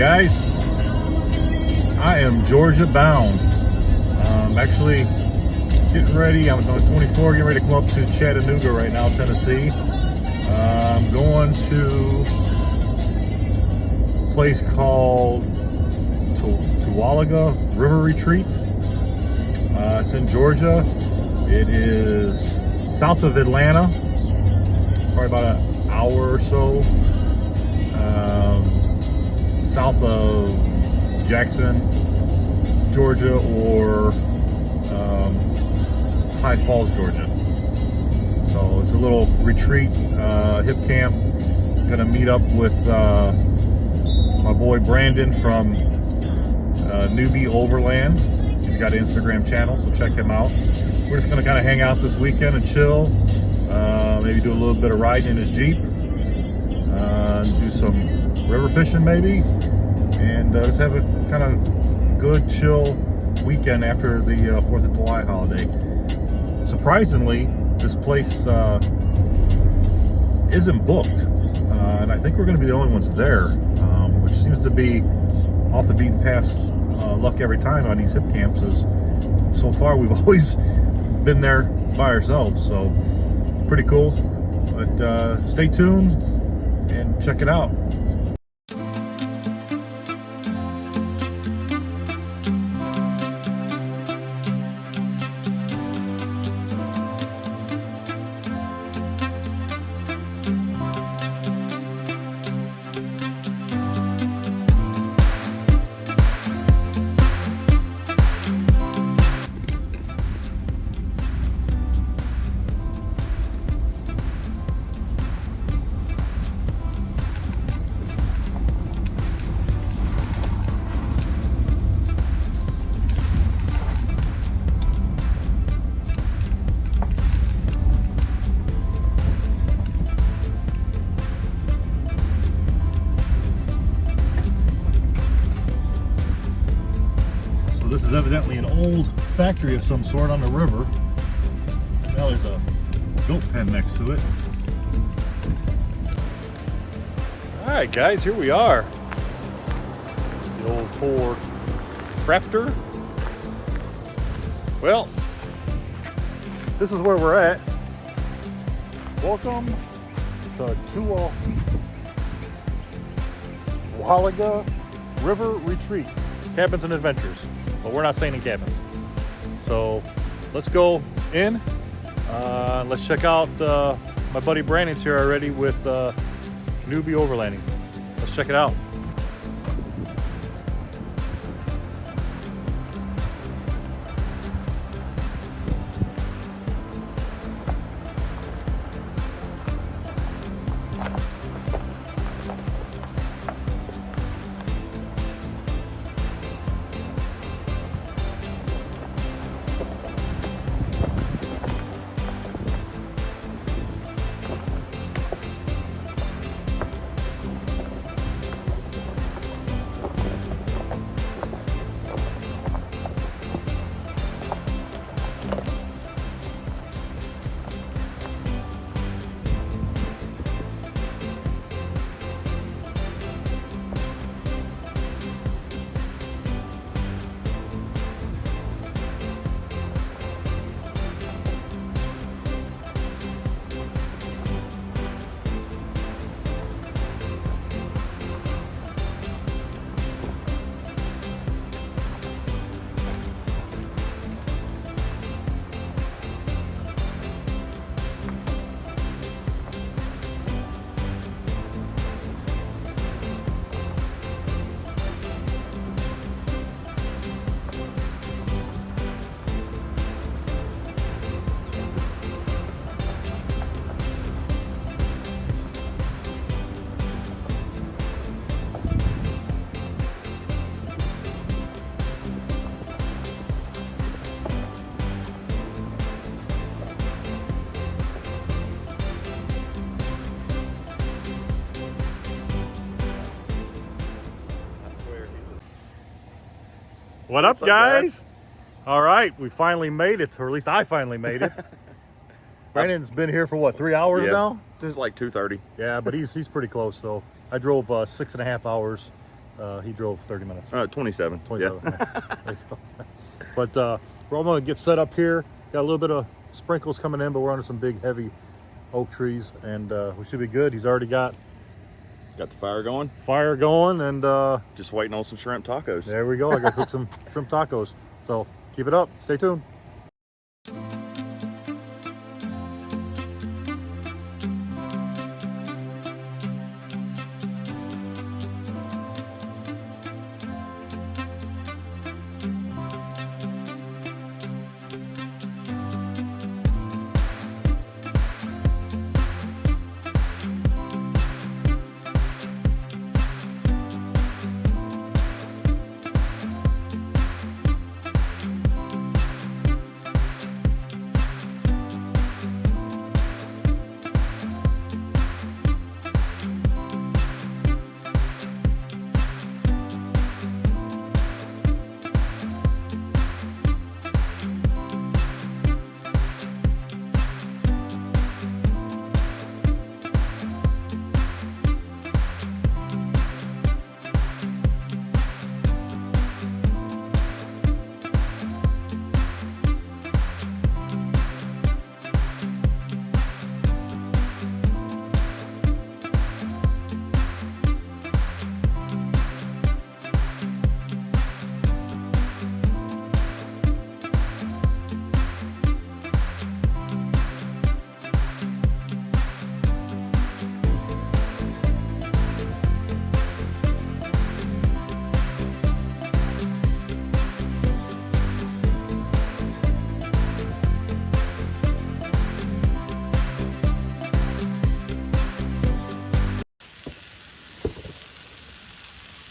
guys, I am Georgia bound. Actually getting ready. I'm on 24, getting ready to come up to Chattanooga right now, Tennessee. I'm going to a place called Tualaga River Retreat. It's in Georgia. It is south of Atlanta, probably about an hour or so south of Jackson, Georgia, or High Falls, Georgia. So it's a little retreat, hip camp. Gonna meet up with my boy Brandon from Newbie Overland. He's got an Instagram channel, so check him out. We're just gonna kind of hang out this weekend and chill. Maybe do a little bit of riding in his Jeep. Do some river fishing maybe. And just have a kind of good, chill weekend after the 4th of July holiday. Surprisingly, this place isn't booked. And I think we're gonna be the only ones there, which seems to be off the beaten path luck every time on these hip camps. Is so far we've always been there by ourselves, so pretty cool. But stay tuned and check it out. This is evidently an old factory of some sort on the river. Now there's a goat pen next to it. All right, guys, here we are. The old Ford Fraptor. Well, this is where we're at. Welcome to Tualaga River Retreat, Cabins and Adventures. But we're not staying in cabins. So let's go in. Let's check out my buddy Brandon's here already with Newbie Overlanding. Let's check it out. What up, guys? All right, we finally made it, or at least I finally made it. Brandon's been here for what, 3 hours now? Just like 2:30. Yeah, but he's pretty close though. I drove 6.5 hours He drove 30 minutes. 27. 27. Yeah. There you go. But we're all going to get set up here. Got a little bit of sprinkles coming in, but we're under some big, heavy oak trees, and we should be good. He's already got Got the fire going. Fire going, and just waiting on some shrimp tacos. There we go. I got to cook some shrimp tacos. So keep it up. Stay tuned.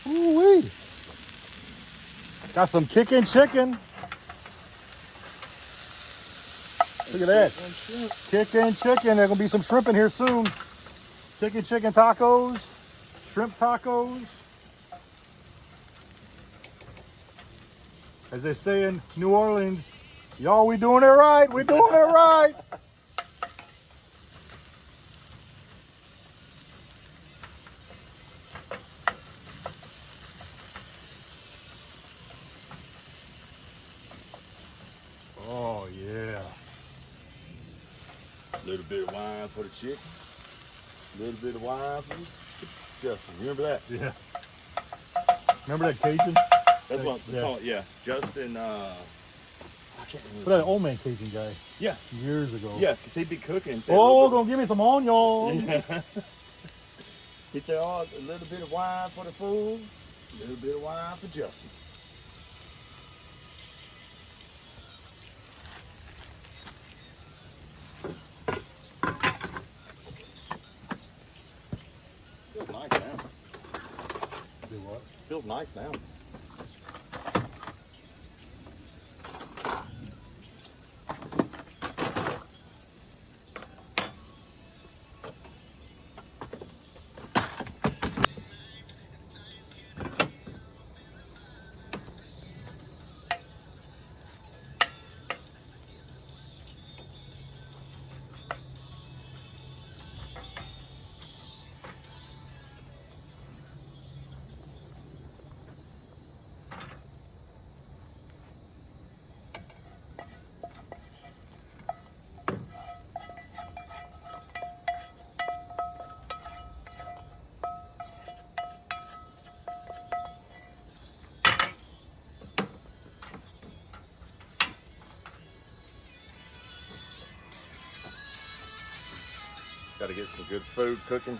Ooh-wee. Got some kicking chicken. Look at that. Kicking chicken. There's going to be some shrimp in here soon. Kicking chicken tacos. Shrimp tacos. As they say in New Orleans, y'all, we doing it right. We doing it right. Oh, yeah. A little bit of wine for the chicken. A little bit of wine for Justin. You remember that? Yeah. Remember that Cajun? That's what they call it, yeah. Justin, I can't remember. But that old man Cajun guy. Yeah. Years ago. Yeah, because he'd be cooking. Oh, gonna give me some onions. Yeah. He'd say, oh, a little bit of wine for the food, a little bit of wine for Justin. Feels nice now. Do what? Feels nice now. Got to get some good food cooking.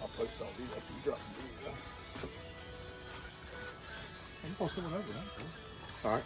I'll post all these after you drop them. You can post it whenever, huh? All right.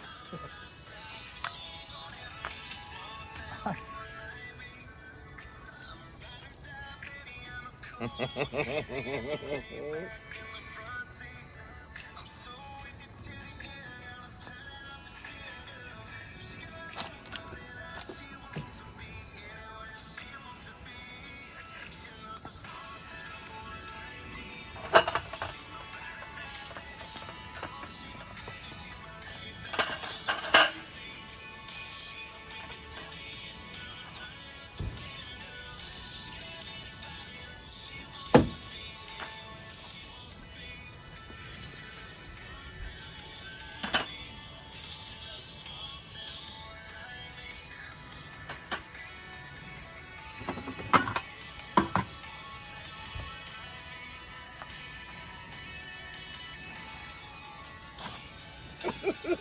Pause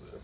this.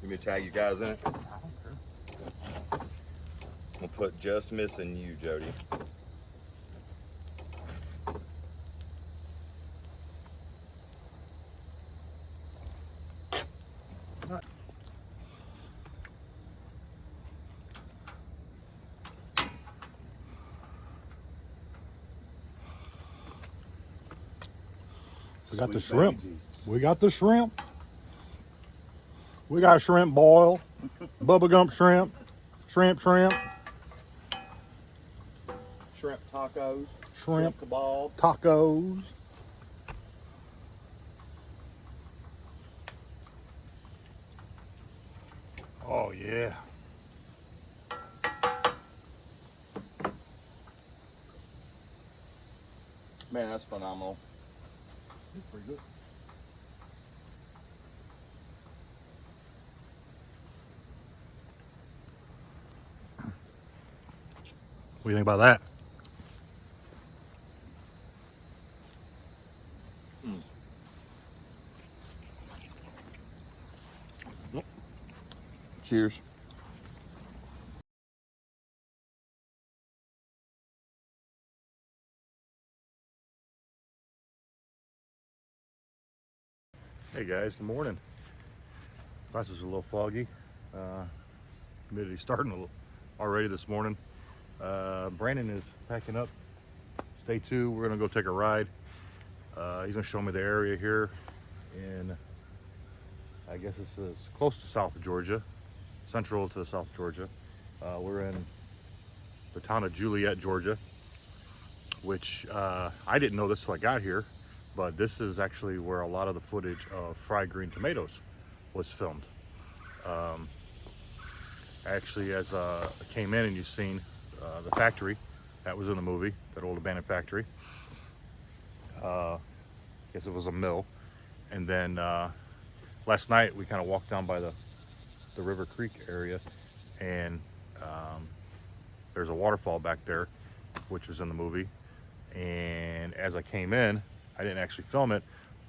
You want me to tag you guys in it? I don't care. We'll put just missing you, Jody. We got the Sweet shrimp. baby. We got the shrimp. We got shrimp boil, Bubba Gump shrimp, shrimp, Shrimp tacos. shrimp Kebab. tacos. Oh yeah. Man, that's phenomenal. It's pretty good. What do you think about that? Cheers. Hey guys, good morning. This is a little foggy. Humidity starting a little already this morning. Brandon is packing up. Day two, we're gonna go take a ride. He's gonna show me the area here in, I guess this is close to South Georgia, central to South Georgia. We're in the town of Juliette, Georgia, which I didn't know this till I got here, but this is actually where a lot of the footage of fried green tomatoes was filmed. Actually, as I came in and you've seen the factory that was in the movie, that old abandoned factory. I guess it was a mill. And then last night we kind of walked down by the River Creek area, and there's a waterfall back there, which was in the movie. And as I came in, I didn't actually film it,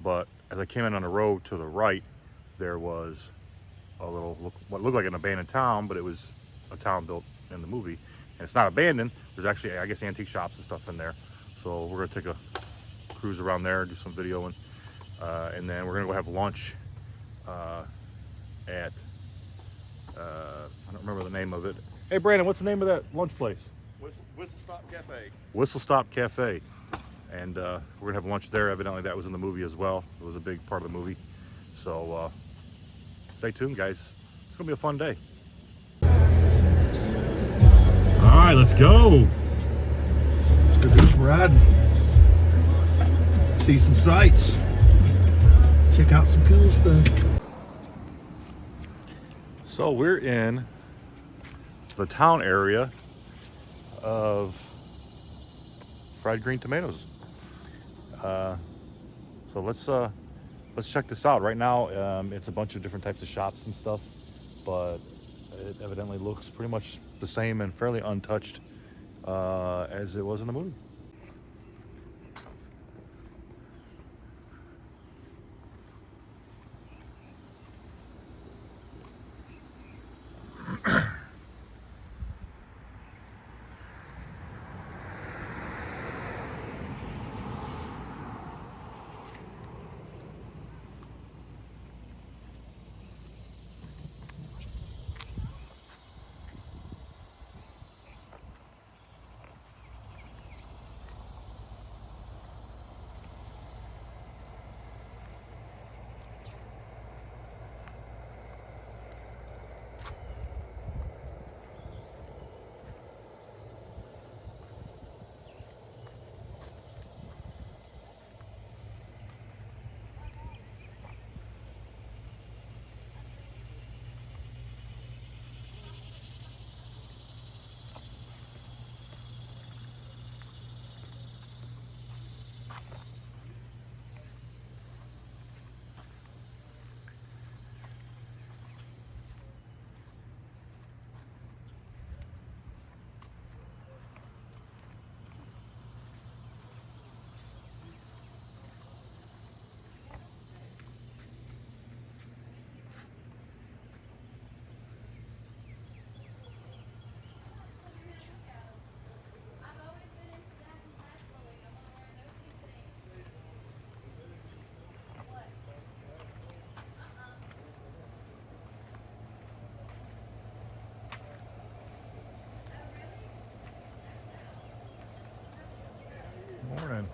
but as I came in on the road to the right, there was a little, what looked like an abandoned town, but it was a town built in the movie. And it's not abandoned. There's actually, I guess, antique shops and stuff in there. So we're gonna take a cruise around there, do some videoing, and then we're gonna go have lunch at, I don't remember the name of it. Hey Brandon, what's the name of that lunch place? Whistle Stop Cafe. Whistle Stop Cafe. And we're gonna have lunch there. Evidently that was in the movie as well. It was a big part of the movie. So stay tuned, guys. It's gonna be a fun day. All right, let's go. Let's go do some riding. See some sights. Check out some cool stuff. So we're in the town area of fried green tomatoes. So let's check this out. Right now, it's a bunch of different types of shops and stuff, but it evidently looks pretty much the same and fairly untouched as it was in the movie. morning.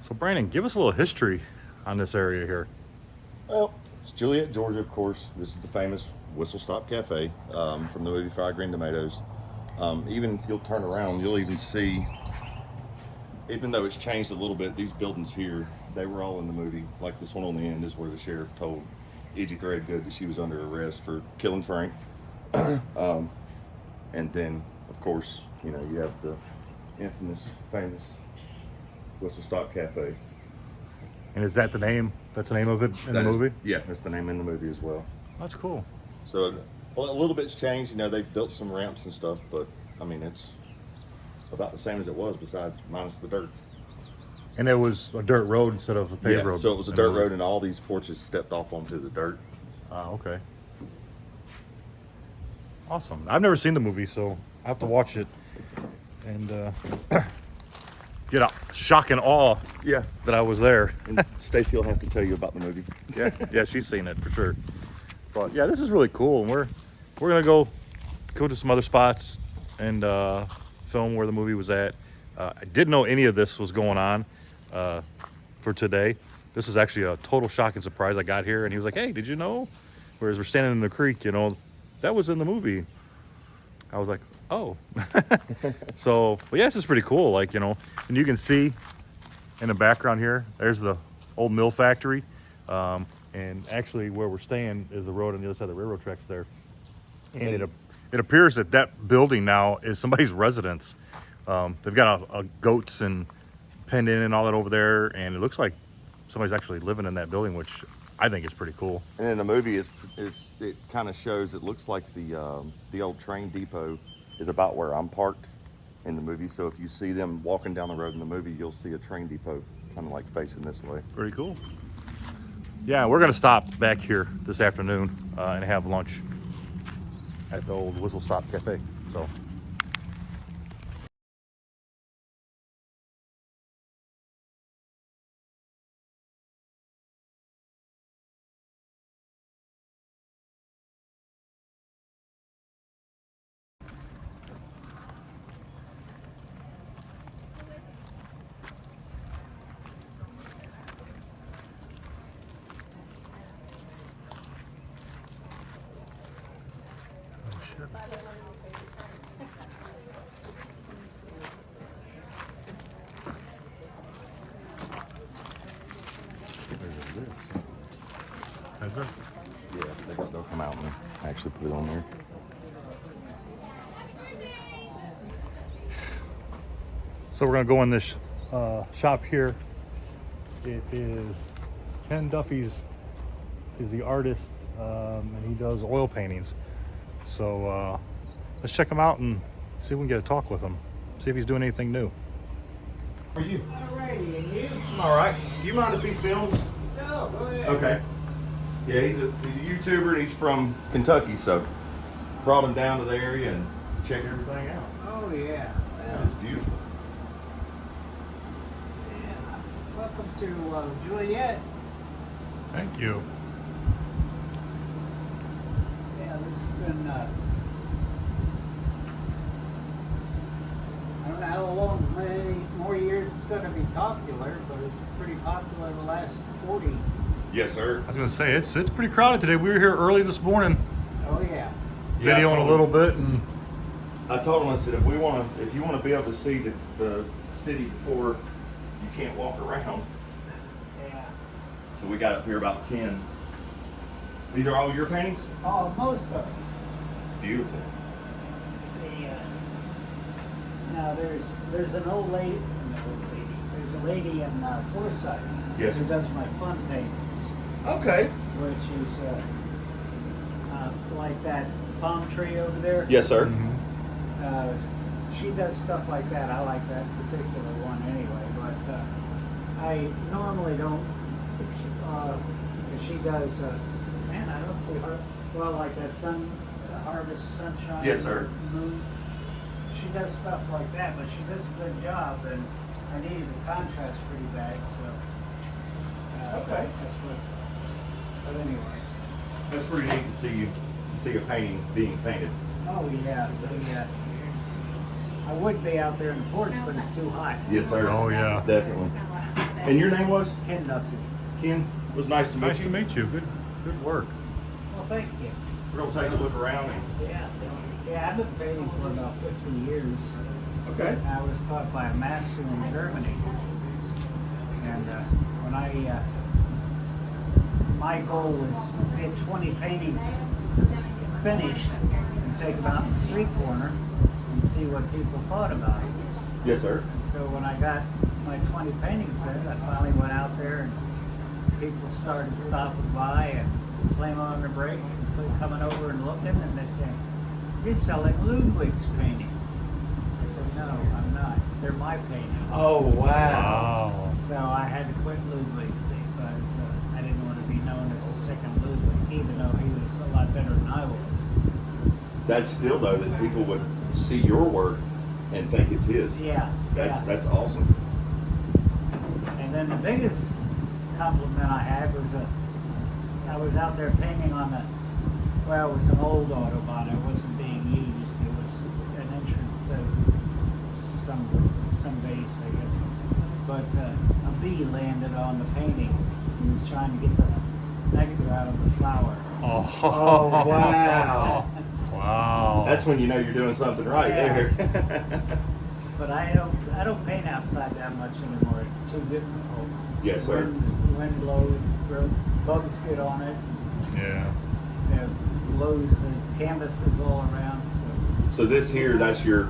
So Brandon, give us a little history on this area here. Well, it's Juliette, Georgia, of course. This is the famous Whistle Stop Cafe from the movie Fried Green Tomatoes. Even if you'll turn around, you'll even see, even though it's changed a little bit, these buildings here, they were all in the movie. Like this one on the end is where the sheriff told E.G. Threadgood that she was under arrest for killing Frank. And then, of course, you know, you have the infamous, famous Whistle Stop Cafe. And is that the name? That's the name of it in the movie? Yeah, that's the name in the movie as well. That's cool. So, well, a little bit's changed. You know, they've built some ramps and stuff, but I mean, it's about the same as it was, besides minus the dirt. And it was a dirt road instead of a paved road. So it was a dirt road, and all these porches stepped off onto the dirt. Okay. Awesome. I've never seen the movie, so I have to watch it and get a shock and awe Yeah. that I was there. And Stacy will have to tell you about the movie. Yeah, she's seen it for sure. But yeah, this is really cool. And we're gonna go to some other spots and film where the movie was at. I didn't know any of this was going on for today. This is actually a total shock and surprise. I got here and he was like, "Hey, did you know?" Whereas we're standing in the creek, you know, that was in the movie. I was like, "Oh." So, well, yeah, this is pretty cool. Like, you know, and you can see in the background here, there's the old mill factory. And actually where we're staying is the road on the other side of the railroad tracks there. And it appears that that building now is somebody's residence. They've got a goats and penned in and all that over there. And it looks like somebody's actually living in that building, which I think is pretty cool. And in the movie, it kind of shows, it looks like the old train depot is about where I'm parked in the movie. So if you see them walking down the road in the movie, you'll see a train depot kind of like facing this way. Pretty cool. Yeah, we're gonna stop back here this afternoon and have lunch at the old Whistle Stop Cafe. So. Is there? Yeah, they'll come out and actually put it on there. So we're gonna go in this shop here. It is Ken Duffy's is the artist, and he does oil paintings. So let's check him out and see if we can get a talk with him. See if he's doing anything new. How are you? Alrighty, and you? I'm all right. Do you mind if he films? No, go ahead. Okay. Yeah, he's a YouTuber and he's from Kentucky, so brought him down to the area and check everything out. Oh, yeah. It's beautiful. Yeah. Welcome to Juliette. Thank you. Yeah, this has been, I don't know how long going to be popular, but it's pretty popular the last 40. Yes, sir. I was gonna say it's pretty crowded today. We were here early this morning, Oh yeah. Yeah, I videoing a told little him- bit, and I told him, I said, if you want to be able to see the city before you can't walk around. Yeah. So we got up here about 10. These are all your paintings? Oh, most of them. Beautiful. Now there's an old lady. There's a lady in Forsyth Yes. who does my fun paintings, Okay. which is like that palm tree over there. Yes, sir. She does stuff like that. I like that particular one anyway, but I normally don't. She does. Man, I don't see her. Well, like that harvest sunshine. Yes, sir. Moon. She does stuff like that, but she does a good job, and I needed the contrast pretty bad, so. Okay. That's what. But anyway. That's pretty neat to see a painting being painted. Oh yeah. I would be out there in the porch, but it's too hot. Yes, sir. Oh, yeah. Definitely. And your name was? Ken Duffy. Ken? It was nice to meet nice to you. meet you. Good work. Well, thank you. We're going to take a look around. Yeah, I've been painting for about 50 years. Okay. I was taught by a master in Germany. And when my goal was to get 20 paintings finished and take them out in the street corner and see what people thought about it. Yes, sir. And so when I got my 20 paintings in, I finally went out there and people started stopping by and slamming on their brakes and coming over and looking, and they said, "You're selling Ludwig's paintings." I said, "No, I'm not. They're my paintings." Oh, wow. Wow. So I had to quit Ludwig because I didn't want to be known as a second Ludwig, even though he was a lot better than I was. That's still, though, that people would see your work and think it's his. Yeah. That's awesome. And then the biggest compliment I had was I was out there painting on it was an old Autobahn. It wasn't being used. It was an entrance to some base, I guess. But a bee landed on the painting. He was trying to get the nectar out of the flower. Oh, wow. Wow. That's when you know you're doing something right there. But I don't paint outside that much anymore. It's too difficult. Yes, sir. Wind blows, bugs get on it. Yeah. It blows the canvases all around. So this here, that's your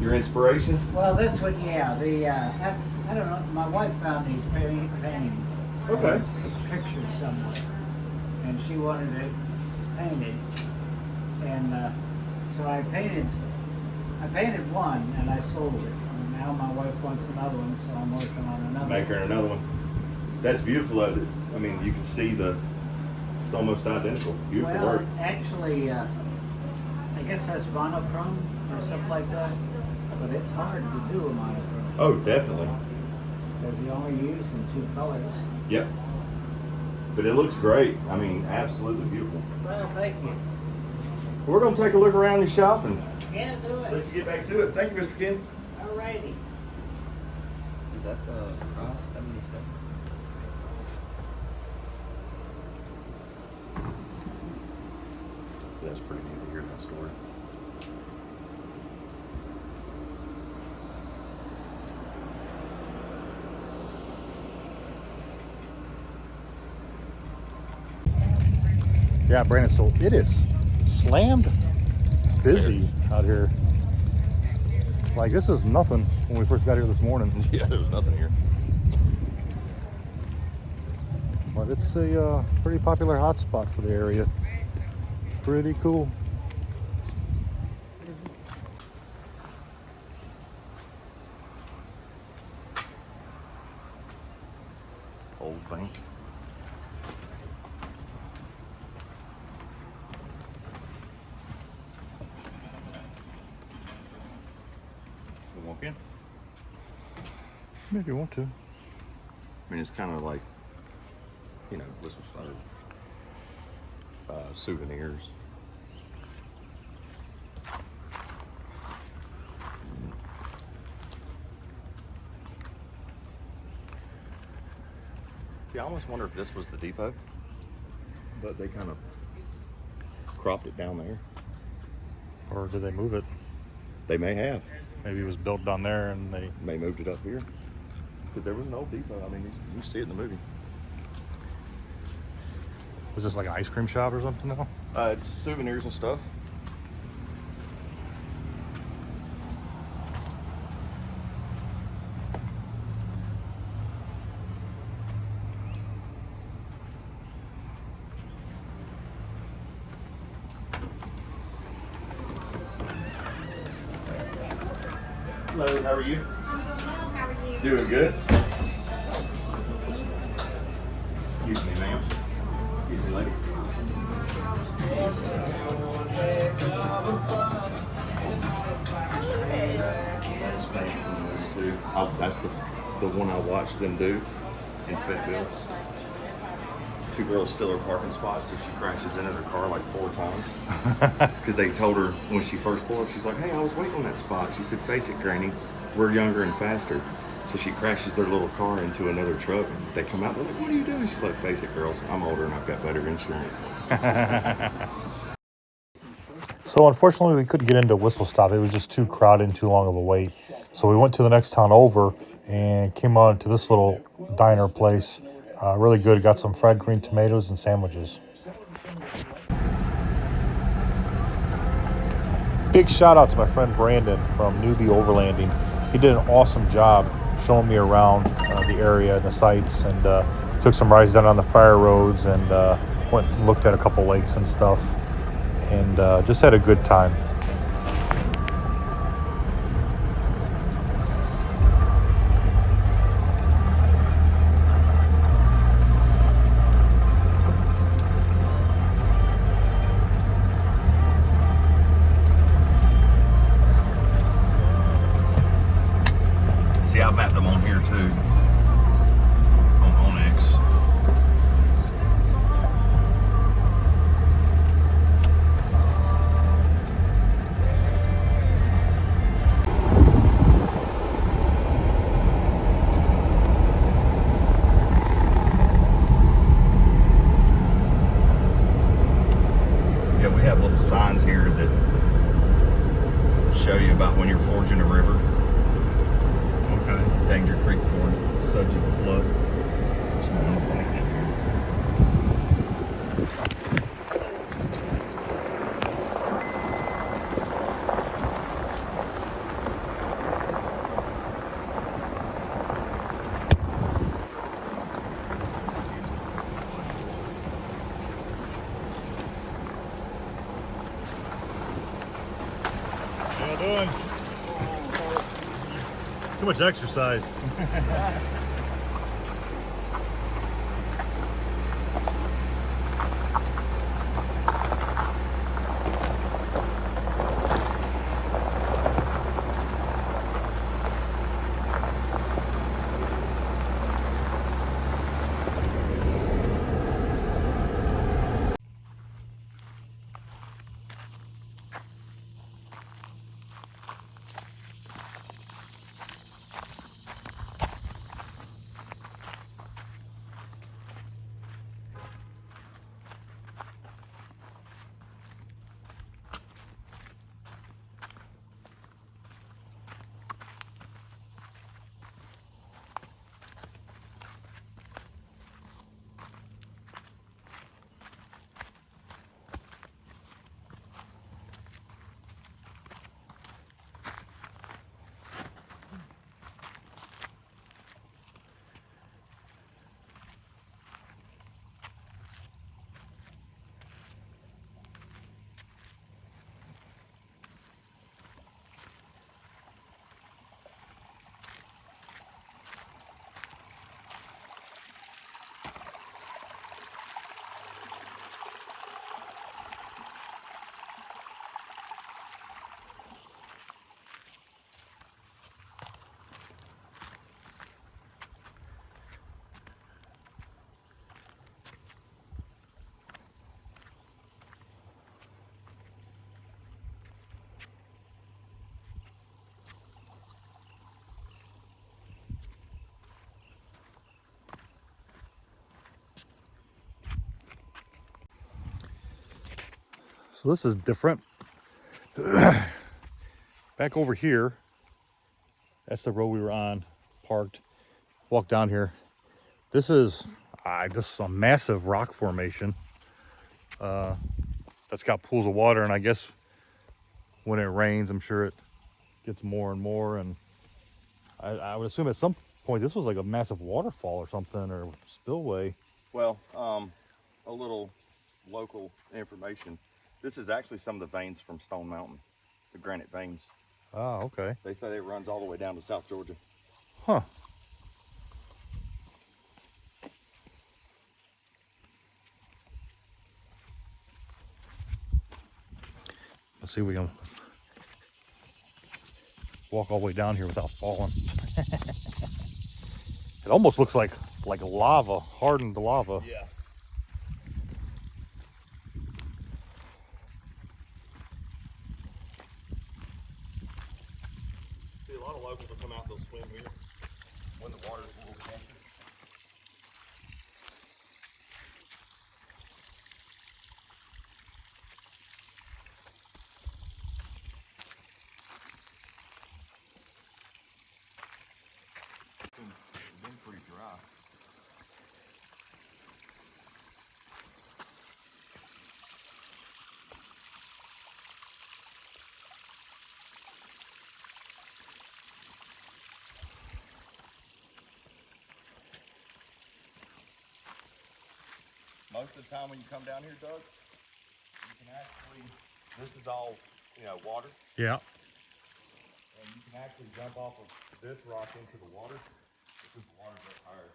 inspiration? Well, that's what. Yeah, I don't know. My wife found these paintings. Okay. Pictures somewhere, and she wanted it painted, and so I painted one and I sold it. And now my wife wants another one, so I'm working on another. Make her another one. That's beautiful. I mean, you can see it's almost identical. Beautiful Well, work. actually, I guess that's monochrome or something like that. But it's hard to do a monochrome Oh, definitely. because you only use in two colors. Yep. But it looks great. I mean, absolutely beautiful. Well, thank you. We're going to take a look around your shop and Yeah, do let it. you get back to it. Thank you, Mr. Ken. Alrighty. Is that the Cross 77? That's pretty neat to hear that story. Yeah, Brandon, so it is slammed busy out here. Like, this is nothing when we first got here this morning. Yeah, there was nothing here. But it's a pretty popular hotspot for the area. Pretty cool. Old bank. We'll walk in. If you want to. I mean, it's kind of like, whistle stop souvenirs. See, I almost wonder if this was the depot, but they kind of cropped it down there. Or did they move it? They may have. Maybe it was built down there and they... They moved it up here. Because there was an old depot. I mean, you see it in the movie. Was this like an ice cream shop or something now? It's souvenirs and stuff. Hello, how are you? How are you? Doing good. Excuse me, ma'am. Excuse me, lady. That's the one I watched them do in Fayetteville. Two girls steal her parking spot, so she crashes into her car like 4 times. Because they told her when she first pulled up, she's like, "Hey, I was waiting on that spot." She said, "Face it, Granny, we're younger and faster." So she crashes their little car into another truck. They come out, they're like, "What are you doing?" She's like, "Face it, girls, I'm older and I've got better insurance." So unfortunately, we couldn't get into Whistle Stop. It was just too crowded and too long of a wait. So we went to the next town over and came on to this little diner place. Really good. Got some fried green tomatoes and sandwiches. Big shout out to my friend Brandon from Newbie Overlanding. He did an awesome job showing me around the area and the sites, and took some rides down on the fire roads, and went and looked at a couple lakes and stuff, and just had a good time. See, I mapped them on here too. On X. Yeah, we have little signs here that show you about when you're forging a river. Okay. Danger Creek Ford, subject to flood. There's one on the blanket here. How you doing? Too much exercise. So this is different. Back over here, that's the road we were on, parked, walked down here. This is just a massive rock formation that's got pools of water, and I guess when it rains, I'm sure it gets more and more, and I would assume at some point this was like a massive waterfall or something, or spillway. Well, a little local information. This is actually some of the veins from Stone Mountain, the granite veins. Ah, okay. They say it runs all the way down to South Georgia. Huh. Let's see if we can walk all the way down here without falling. It almost looks like lava, hardened lava. Yeah. See, a lot of locals will come out, they'll swim here when the water's a little cancer. It's been pretty dry. Most of the time when you come down here, Doug, you can actually, this is all, water, Yeah. and you can actually jump off of this rock into the water because the water's up higher.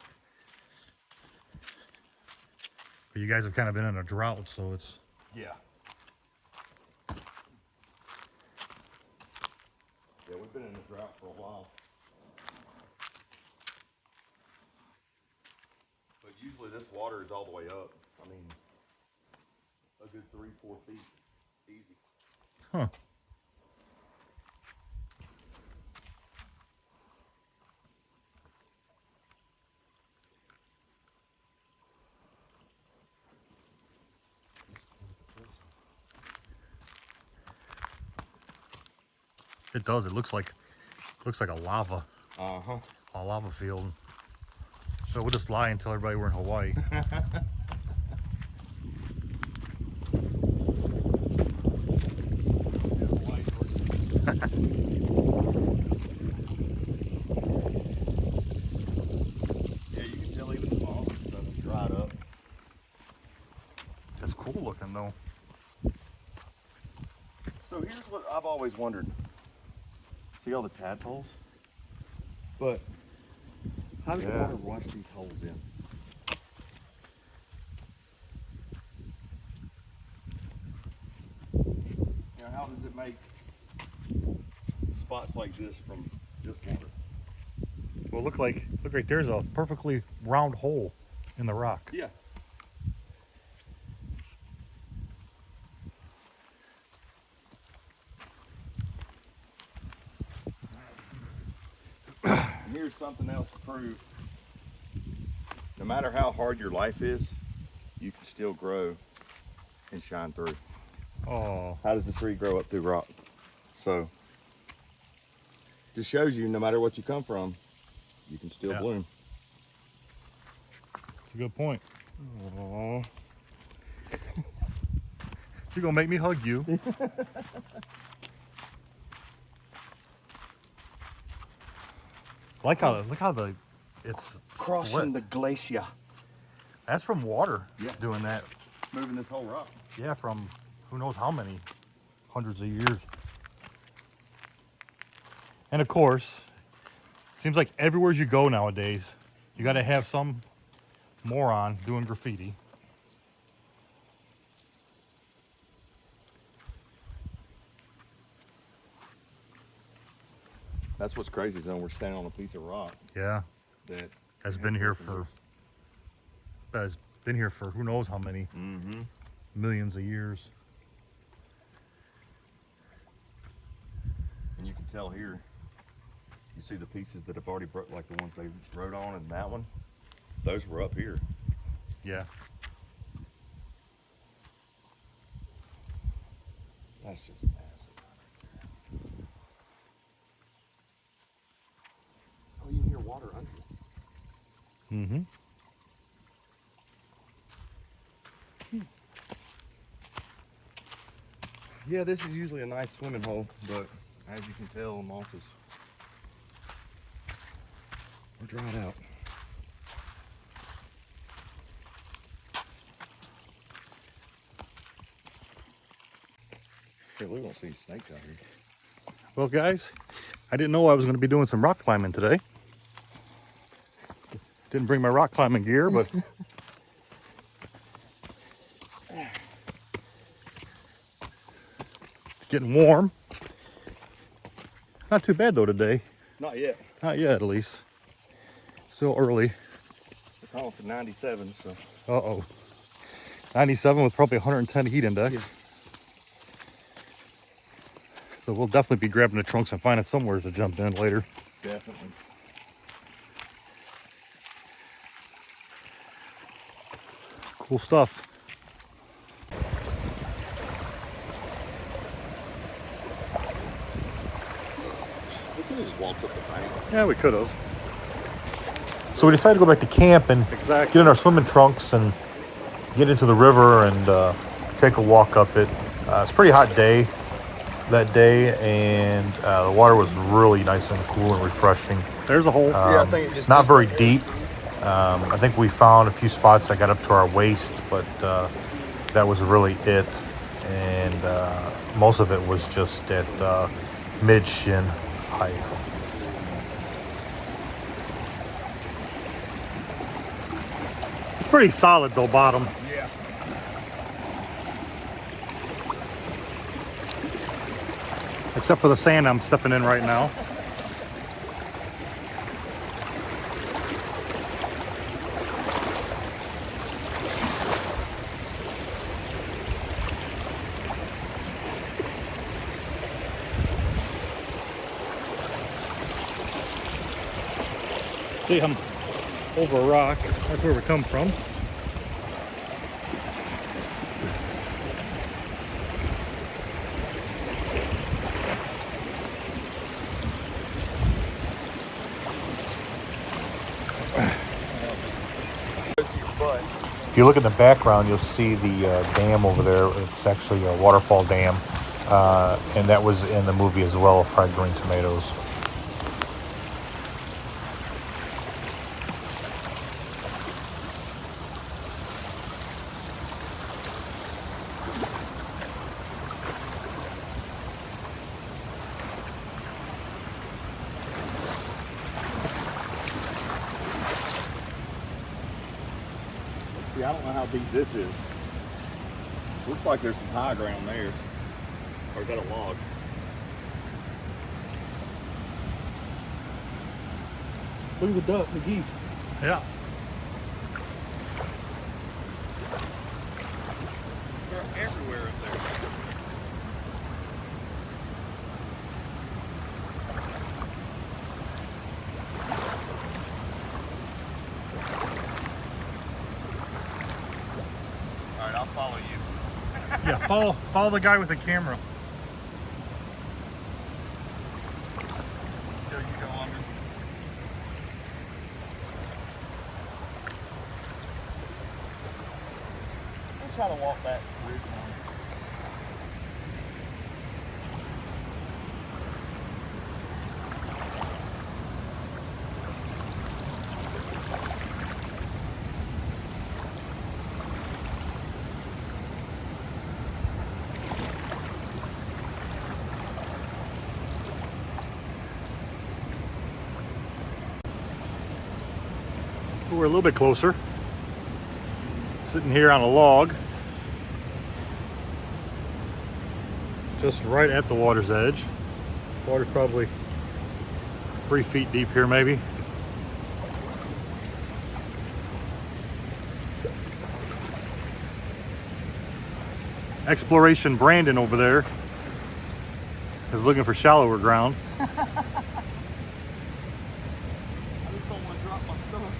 But you guys have kind of been in a drought, so it's Yeah. Yeah, we've been in a drought for a while. But usually this water is all the way up. I mean, a good 3-4 feet, easy. huh. It does. It looks like a lava field. So we'll just lie and tell everybody we're in Hawaii. Yeah, you can tell even the moss and stuff is dried up. It's cool looking though. So here's what I've always wondered. See all the tadpoles? But how does the Yeah. water wash these holes in? How does it make spots like this from just water? Well, look right there's a perfectly round hole in the rock. Yeah. And here's something else to prove. No matter how hard your life is, you can still grow and shine through. Oh, How does the tree grow up through rock? So, just shows you no matter what you come from, you can still Yeah. bloom. that's a good point. Aww. You're gonna make me hug you. Look how it's Crossing split. the glacier. That's from water. Yeah. Doing that. Moving this whole rock. Yeah, from who knows how many hundreds of years. And of course, seems like everywhere you go nowadays, you got to have some moron doing graffiti. That's what's crazy is when we're standing on a piece of rock Yeah, that has been here for who knows how many millions of years. And you can tell here, you see the pieces that have already broke, like the ones they wrote on in that one. Those were up here. Yeah. That's just massive. Oh, you hear water under it. Mm-hmm. Yeah, this is usually a nice swimming hole, but as you can tell, moss is we're dried out. Hey, we don't see snakes out here. Well, guys, I didn't know I was going to be doing some rock climbing today. Didn't bring my rock climbing gear, but it's getting warm. Not too bad though today. Not yet. Not yet, at least. Still early. We're calling for 97, so. Uh-oh. 97 with probably 110 heat index. Yeah. So we'll definitely be grabbing the trunks and finding somewhere to jump in later. Definitely. Cool stuff. We could have just walked up the bank. Yeah, we could have. So we decided to go back to camp and get in our swimming trunks and get into the river and take a walk up it. It's a pretty hot day that day, and the water was really nice and cool and refreshing. There's a hole. Yeah, I think it's not very deep. I think we found a few spots that got up to our waist, but that was really it. And most of it was just at mid-shin height. It's pretty solid though, bottom. Yeah. Except for the sand I'm stepping in right now. See, I'm over a rock. That's where we come from. If you look in the background, you'll see the dam over there. It's actually a waterfall dam, and that was in the movie as well, Fried Green Tomatoes. See, I don't know how deep this is. Looks like there's some high ground there. Or is that a log? Look at the duck, the geese. Yeah. They're everywhere up there. All right, I'll follow you. Yeah, follow the guy with the camera. Until you go under. We'll try to walk that ridge line. So we're a little bit closer. Sitting here on a log. Just right at the water's edge. Water's probably 3 feet deep here maybe. Exploration Brandon over there is looking for shallower ground. I just don't want to drop my stuff.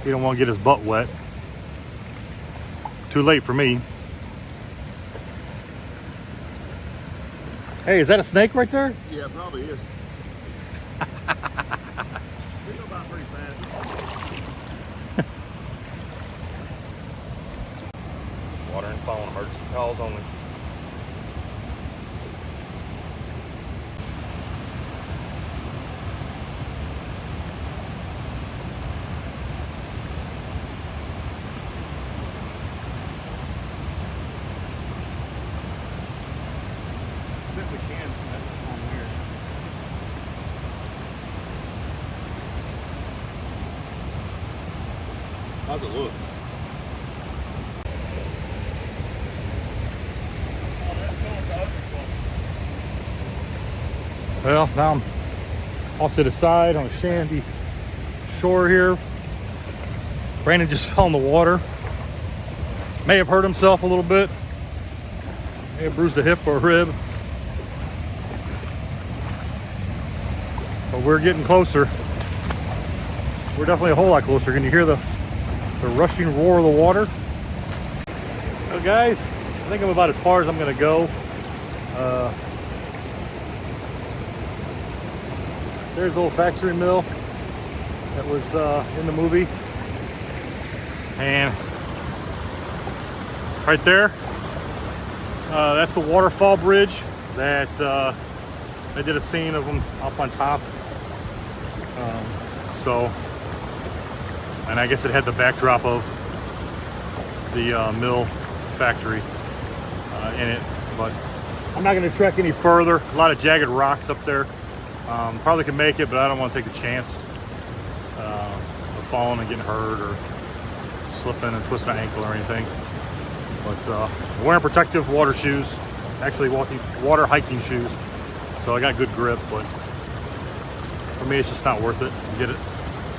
He don't want to get his butt wet. Too late for me. Hey, is that a snake right there? Yeah, it probably is. We go by pretty fast. Water and phone, emergency calls only. I think we can. That's one weird. How's it look? Well, now I'm off to the side on a sandy shore here. Brandon just fell in the water. May have hurt himself a little bit. May have bruised a hip or a rib. But we're getting closer. We're definitely a whole lot closer. Can you hear the rushing roar of the water? Well, guys, I think I'm about as far as I'm going to go. There's the old factory mill that was in the movie. And right there, that's the waterfall bridge that I did a scene of them up on top. And I guess it had the backdrop of the mill factory in it. But I'm not going to trek any further. A lot of jagged rocks up there. Probably can make it, but I don't want to take the chance of falling and getting hurt or slipping and twisting an ankle or anything. But wearing protective water shoes, actually water hiking shoes, so I got good grip. But for me, it's just not worth it. You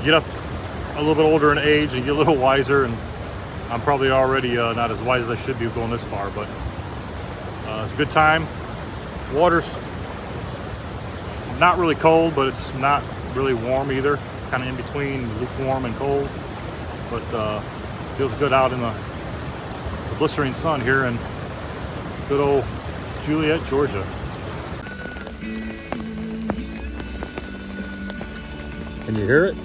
get up a little bit older in age and get a little wiser, and I'm probably already not as wise as I should be going this far. But it's a good time. Water's not really cold, but it's not really warm either. It's kind of in between lukewarm and cold, but feels good out in the blistering sun here in good old Juliette, Georgia. Can you hear it?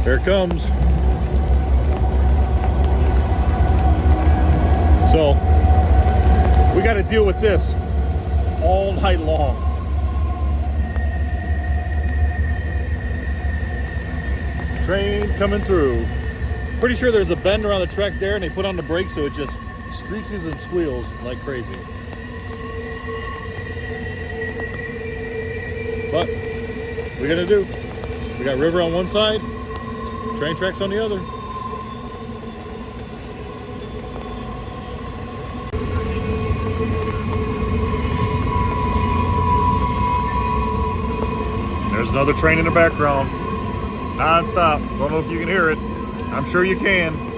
Here it comes. So we got to deal with this all night long. Train coming through. Pretty sure there's a bend around the track there, and they put on the brakes so it just screeches and squeals like crazy. But what we gonna do? We got river on one side, train tracks on the other. There's another train in the background, non-stop. Don't know if you can hear it. I'm sure you can.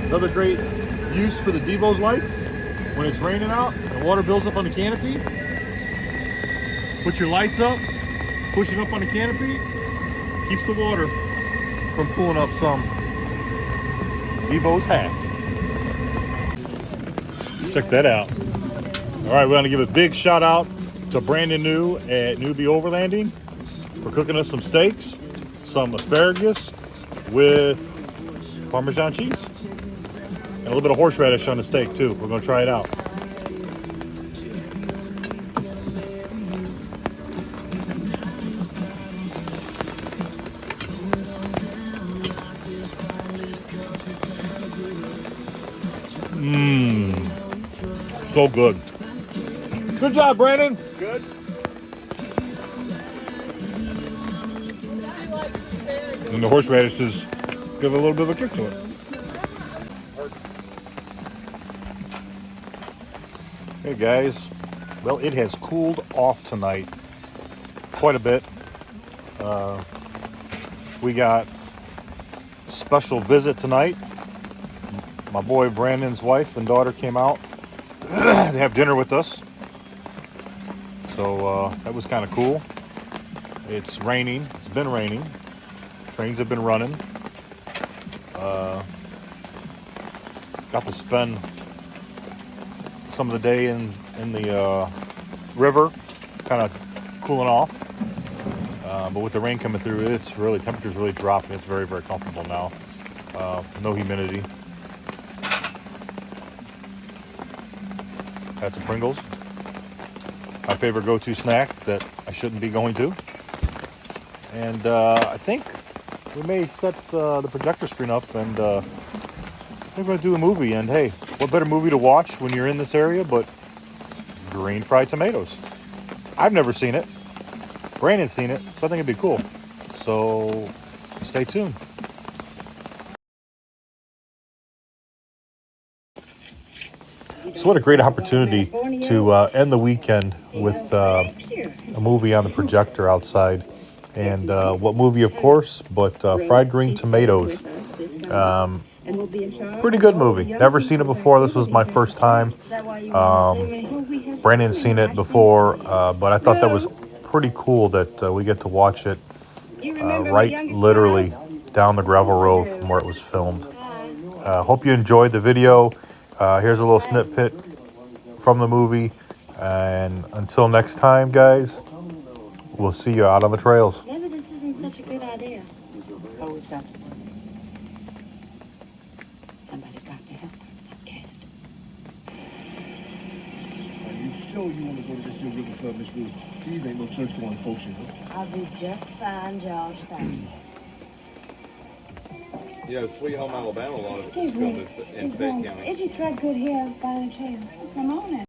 Another great use for the Devo's lights when it's raining out and water builds up on the canopy. Put your lights up, push it up on the canopy, keeps the water from pulling up some Devo's hat. Check that out. All right, we're gonna give a big shout out to Brandon New at Newbie Overlanding for cooking us some steaks, some asparagus with Parmesan cheese. And a little bit of horseradish on the steak too. We're gonna try it out. So good. Good job, Brandon. Good. And the horseradishes give a little bit of a kick to it. Hey guys, well, it has cooled off tonight quite a bit. We got a special visit tonight. My boy Brandon's wife and daughter came out to have dinner with us. So that was kind of cool. It's raining. It's been raining. Trains have been running. Got to spend some of the day in the river, kind of cooling off. But with the rain coming through, it's really, temperature's really dropping. It's very, very comfortable now. No humidity. Had some Pringles. My favorite go-to snack that I shouldn't be going to. And I think we may set the projector screen up, and I think we're going to do a movie. And hey, what better movie to watch when you're in this area but green fried tomatoes? I've never seen it. Brandon's seen it, so I think it'd be cool. So stay tuned. So what a great opportunity to end the weekend with a movie on the projector outside. And what movie, of course, but Fried Green Tomatoes. Pretty good movie. Never seen it before. This was my first time. Brandon's seen it before, but I thought that was pretty cool that we get to watch it right literally down the gravel road from where it was filmed. Hope you enjoyed the video. Here's a little snippet from the movie. And until next time, guys, we'll see you out on the trails. Maybe this isn't such a good idea. Oh, it's got to work. Somebody's got to help her. I can't. Are you sure you want to go to this here river club, Miss Ruth? These ain't no church-going folks, you know. I'll do just fine, Josh. Thank you. Yeah, Sweet Home Alabama, a lot of Excuse it's me. filmed in Fayette County. Is your thread good here by any chance? Come on in.